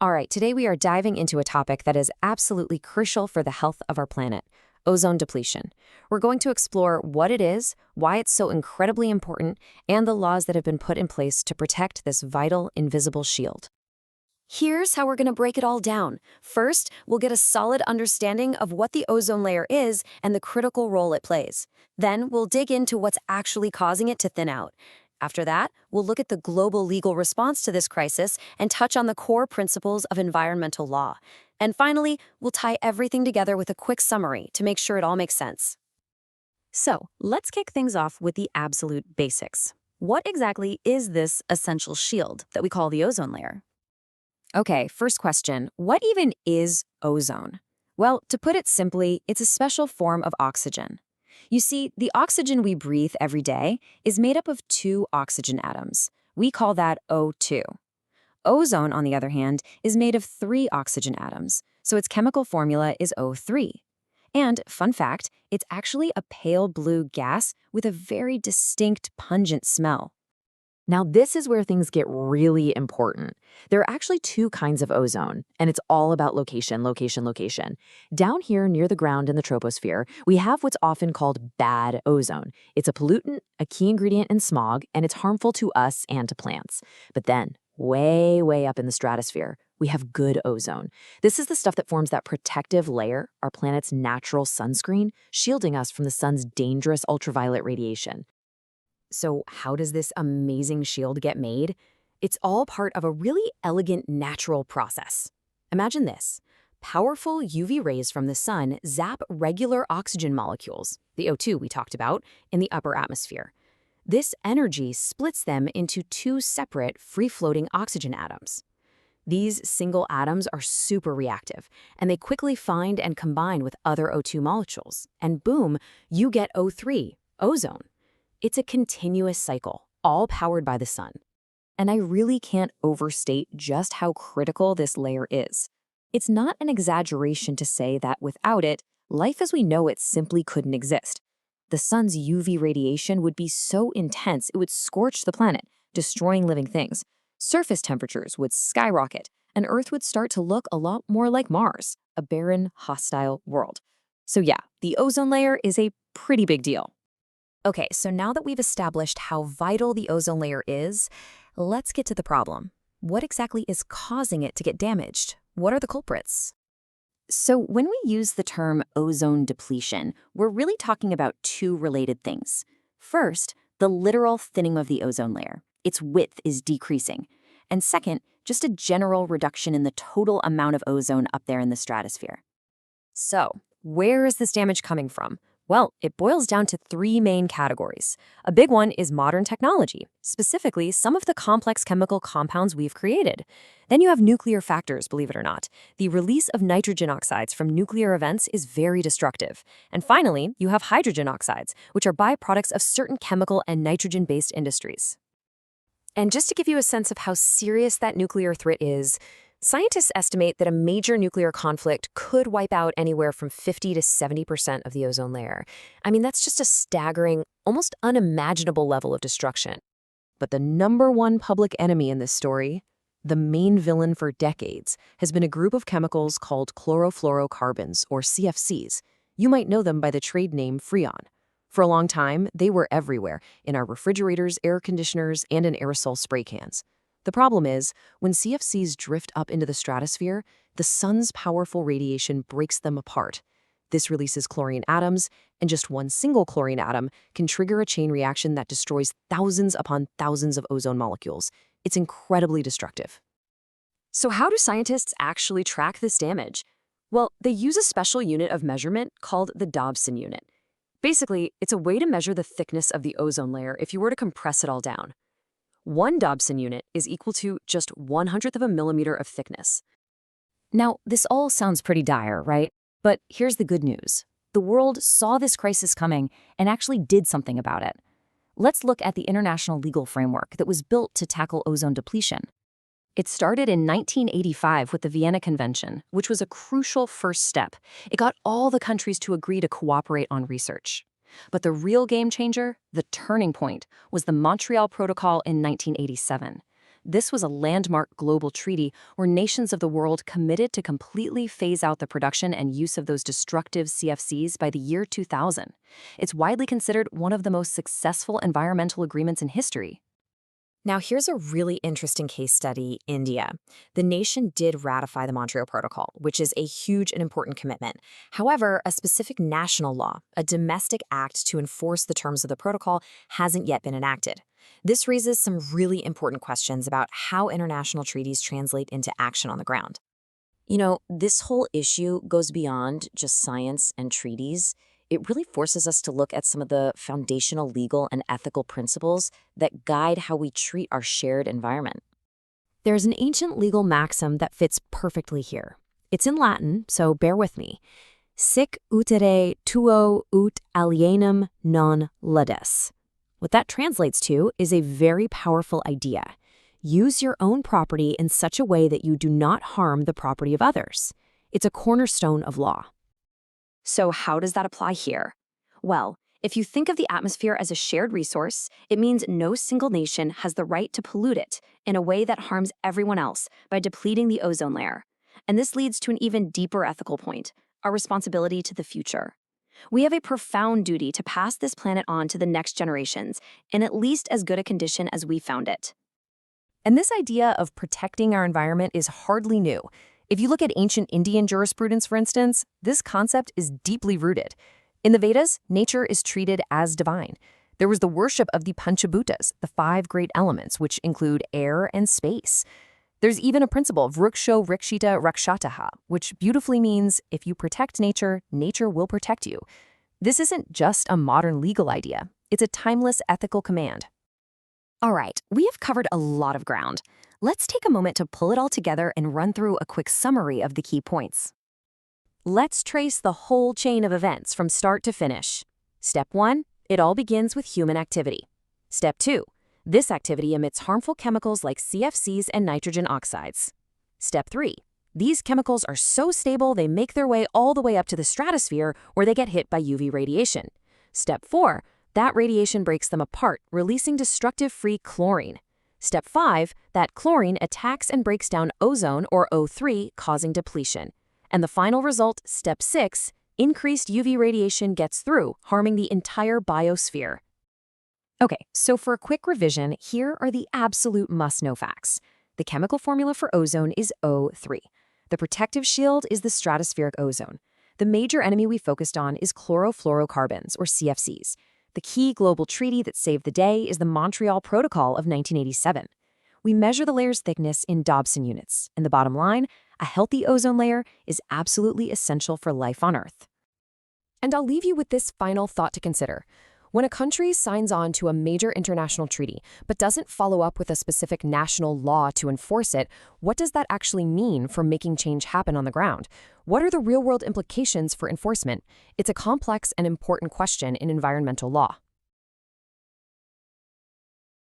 All right, today we are diving into a topic that is absolutely crucial for the health of our planet, ozone depletion. We're going to explore what it is, why it's so incredibly important, and the laws that have been put in place to protect this vital, invisible shield. Here's how we're going to break it all down. First, we'll get a solid understanding of what the ozone layer is and the critical role it plays. Then, we'll dig into what's actually causing it to thin out. After that, we'll look at the global legal response to this crisis and touch on the core principles of environmental law. And finally, we'll tie everything together with a quick summary to make sure it all makes sense. So, let's kick things off with the absolute basics. What exactly is this essential shield that we call the ozone layer? Okay, first question, what even is ozone? Well, to put it simply, it's a special form of oxygen. You see, the oxygen we breathe every day is made up of two oxygen atoms. We call that O2. Ozone, on the other hand, is made of three oxygen atoms, so its chemical formula is O3. And, fun fact, it's actually a pale blue gas with a very distinct pungent smell. Now, this is where things get really important. There are actually two kinds of ozone, and it's all about location, location, location. Down here near the ground in the troposphere, we have what's often called bad ozone. It's a pollutant, a key ingredient in smog, and it's harmful to us and to plants. But then, way, way up in the stratosphere, we have good ozone. This is the stuff that forms that protective layer, our planet's natural sunscreen, shielding us from the sun's dangerous ultraviolet radiation. So how does this amazing shield get made? It's all part of a really elegant natural process. Imagine this. Powerful UV rays from the sun zap regular oxygen molecules, the O2 we talked about, in the upper atmosphere. This energy splits them into two separate, free-floating oxygen atoms. These single atoms are super reactive, and they quickly find and combine with other O2 molecules. And boom, you get O3, ozone. It's a continuous cycle, all powered by the sun. And I really can't overstate just how critical this layer is. It's not an exaggeration to say that without it, life as we know it simply couldn't exist. The sun's UV radiation would be so intense it would scorch the planet, destroying living things. Surface temperatures would skyrocket, and Earth would start to look a lot more like Mars, a barren, hostile world. So yeah, the ozone layer is a pretty big deal. Okay, so now that we've established how vital the ozone layer is, let's get to the problem. What exactly is causing it to get damaged? What are the culprits? So when we use the term ozone depletion, we're really talking about two related things. First, the literal thinning of the ozone layer. Its width is decreasing. And second, just a general reduction in the total amount of ozone up there in the stratosphere. So, where is this damage coming from? Well, it boils down to three main categories. A big one is modern technology, specifically some of the complex chemical compounds we've created. Then you have nuclear factors, believe it or not. The release of nitrogen oxides from nuclear events is very destructive. And finally, you have hydrogen oxides, which are byproducts of certain chemical and nitrogen-based industries. And just to give you a sense of how serious that nuclear threat is, scientists estimate that a major nuclear conflict could wipe out anywhere from 50 to 70% of the ozone layer. I mean, that's just a staggering, almost unimaginable level of destruction. But the number one public enemy in this story, the main villain for decades, has been a group of chemicals called chlorofluorocarbons, or CFCs. You might know them by the trade name Freon. For a long time, they were everywhere, in our refrigerators, air conditioners, and in aerosol spray cans. The problem is, when CFCs drift up into the stratosphere, the sun's powerful radiation breaks them apart. This releases chlorine atoms, and just one single chlorine atom can trigger a chain reaction that destroys thousands upon thousands of ozone molecules. It's incredibly destructive. So how do scientists actually track this damage? Well, they use a special unit of measurement called the Dobson unit. Basically, it's a way to measure the thickness of the ozone layer if you were to compress it all down. One Dobson unit is equal to just 1/100th of a millimeter of thickness. Now, this all sounds pretty dire, right? But here's the good news. The world saw this crisis coming and actually did something about it. Let's look at the international legal framework that was built to tackle ozone depletion. It started in 1985 with the Vienna Convention, which was a crucial first step. It got all the countries to agree to cooperate on research. But the real game changer, the turning point, was the Montreal Protocol in 1987. This was a landmark global treaty where nations of the world committed to completely phase out the production and use of those destructive CFCs by the year 2000. It's widely considered one of the most successful environmental agreements in history. Now, here's a really interesting case study, India. The nation did ratify the Montreal Protocol, which is a huge and important commitment. However, a specific national law, a domestic act to enforce the terms of the protocol, hasn't yet been enacted. This raises some really important questions about how international treaties translate into action on the ground. You know, this whole issue goes beyond just science and treaties. It really forces us to look at some of the foundational legal and ethical principles that guide how we treat our shared environment. There's an ancient legal maxim that fits perfectly here. It's in Latin, so bear with me. Sic utere tuo ut alienum non lades. What that translates to is a very powerful idea. Use your own property in such a way that you do not harm the property of others. It's a cornerstone of law. So how does that apply here? Well, if you think of the atmosphere as a shared resource, it means no single nation has the right to pollute it in a way that harms everyone else by depleting the ozone layer. And this leads to an even deeper ethical point, our responsibility to the future. We have a profound duty to pass this planet on to the next generations in at least as good a condition as we found it. And this idea of protecting our environment is hardly new. If you look at ancient Indian jurisprudence, for instance, this concept is deeply rooted. In the Vedas, nature is treated as divine. There was the worship of the Panchabhutas, the 5 great elements, which include air and space. There's even a principle of Ruksho Rikshita Rakshataha, which beautifully means if you protect nature, nature will protect you. This isn't just a modern legal idea. It's a timeless ethical command. All right, we have covered a lot of ground. Let's take a moment to pull it all together and run through a quick summary of the key points. Let's trace the whole chain of events from start to finish. Step 1, it all begins with human activity. Step 2, this activity emits harmful chemicals like CFCs and nitrogen oxides. Step 3, these chemicals are so stable they make their way all the way up to the stratosphere where they get hit by UV radiation. Step 4, that radiation breaks them apart, releasing destructive free chlorine. Step 5, that chlorine attacks and breaks down ozone, or O3, causing depletion. And the final result, Step 6, increased UV radiation gets through, harming the entire biosphere. Okay, so for a quick revision, here are the absolute must-know facts. The chemical formula for ozone is O3. The protective shield is the stratospheric ozone. The major enemy we focused on is chlorofluorocarbons, or CFCs. The key global treaty that saved the day is the Montreal Protocol of 1987. We measure the layer's thickness in Dobson units, and the bottom line, a healthy ozone layer is absolutely essential for life on Earth. And I'll leave you with this final thought to consider. When a country signs on to a major international treaty but doesn't follow up with a specific national law to enforce it, what does that actually mean for making change happen on the ground? What are the real-world implications for enforcement? It's a complex and important question in environmental law.